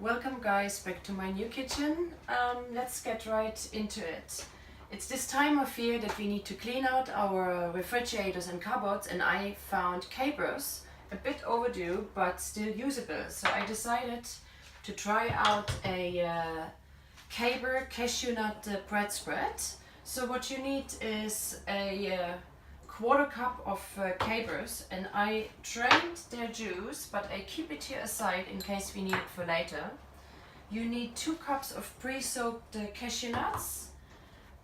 Welcome guys back to my new kitchen. Let's get right into it. It's this time of year that we need to clean out our refrigerators and cupboards, and I found capers, a bit overdue but still usable. So I decided to try out a caper cashew nut bread spread. So what you need is a quarter cup of capers, and I drained their juice, but I keep it here aside in case we need it for later. You need 2 cups of pre-soaked cashew nuts,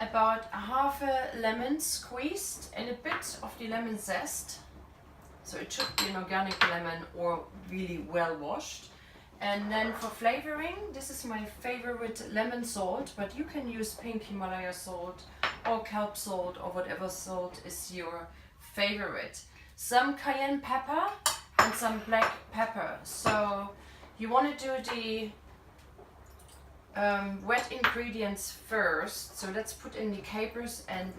about half a lemon squeezed, and a bit of the lemon zest. So it should be an organic lemon or really well washed. And then for flavoring, this is my favorite lemon salt, but you can use pink Himalaya salt or kelp salt or whatever salt is your favorite. Some cayenne pepper and some black pepper. So you want to do the wet ingredients first. So let's put in the capers and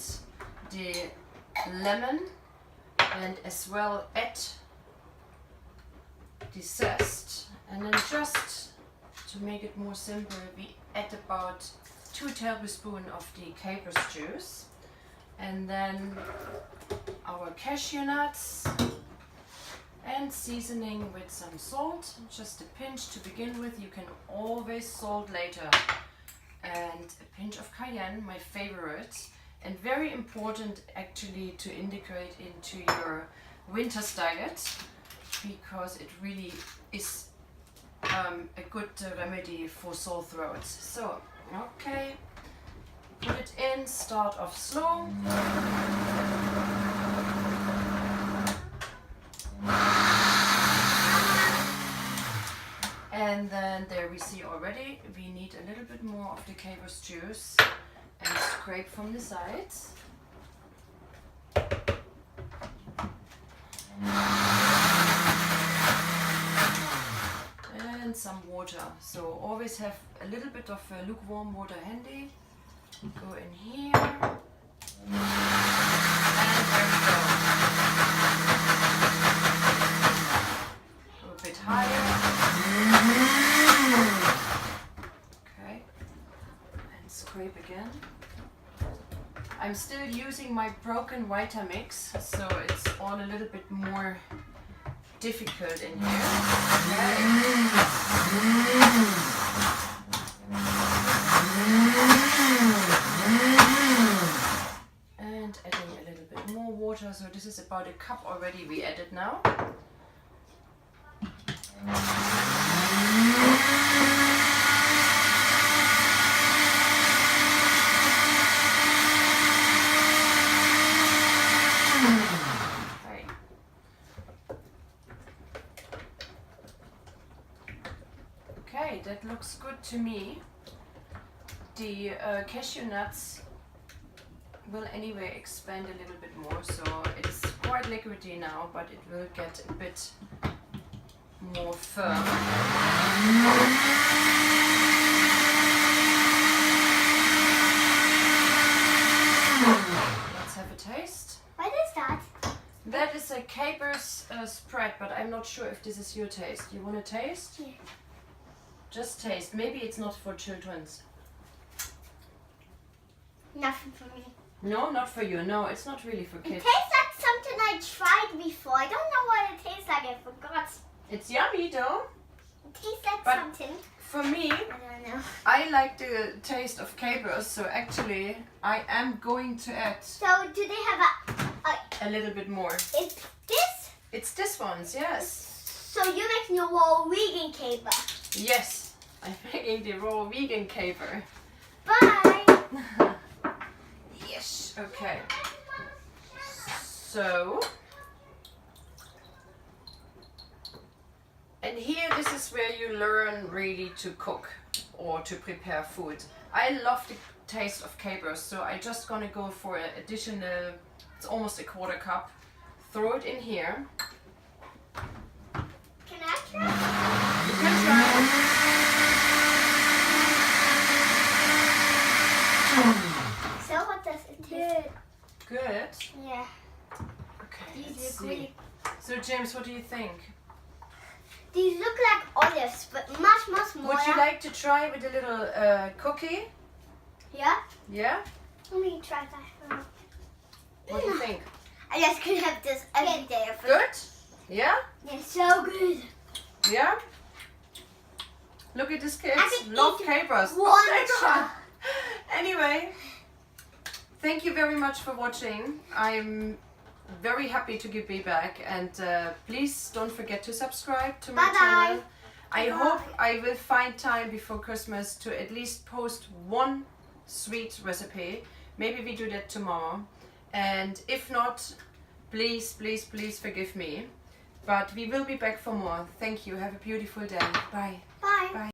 the lemon, and as well add the zest. And then just to make it more simple, we add about 2 tablespoons of the capers juice, and then our cashew nuts, and seasoning with some salt, just a pinch to begin with. You can always salt later, and a pinch of cayenne, my favorite, and very important actually to integrate into your winter's diet, because it really is a good remedy for sore throats. So, okay, put it in, start off slow. And then there we see already, we need a little bit more of the capers juice, and scrape from the sides. And some water. So always have a little bit of lukewarm water handy. Go in here. And there we go. Go a bit higher. Okay. And scrape again. I'm still using my broken Vitamix, so it's all a little bit more difficult in here. Okay. And adding a little bit more water. So this is about a cup already we added now. Okay, that looks good to me. The cashew nuts will anyway expand a little bit more, so it's quite liquidy now, but it will get a bit more firm. Let's have a taste. What is that? That is a capers spread, but I'm not sure if this is your taste. You want to taste? Yeah. Just taste. Maybe it's not for children's. Nothing for me. No, not for you. No, it's not really for It kids. tastes like something I tried before. I don't know what it tastes like. I forgot. It's yummy though. It tastes like But something. for me, I don't know. I like the taste of capers, so actually I am going to add So do they have a little bit more. is this? It's this one's, yes. So you're making a raw vegan caper. Yes, I'm making the raw vegan caper. Bye. Yes, okay. So, and here this is where you learn really to cook or to prepare food. I love the taste of capers, so I just gonna go for an additional, it's almost a quarter cup. Throw it in here. Can I try? You can try. So what does it taste? Good. Yeah. Okay, These let's are see. really So James, what do you think? These look like olives, but much smaller. Would you like to try with a little cookie? Yeah? Yeah? Let me try that. What do you think? I just could have this every day. Good? Yeah? It's so good. Yeah? Look at these kids. I could Love eat capers. one Oh my shot. God. Anyway, thank you very much for watching. I'm very happy to be back, and please don't forget to subscribe to my Bye-bye. channel. I Bye-bye. hope I will find time before Christmas to at least post one sweet recipe. Maybe we do that tomorrow, and if not, please forgive me. But we will be back for more. Thank you. Have a beautiful day. Bye. Bye. Bye.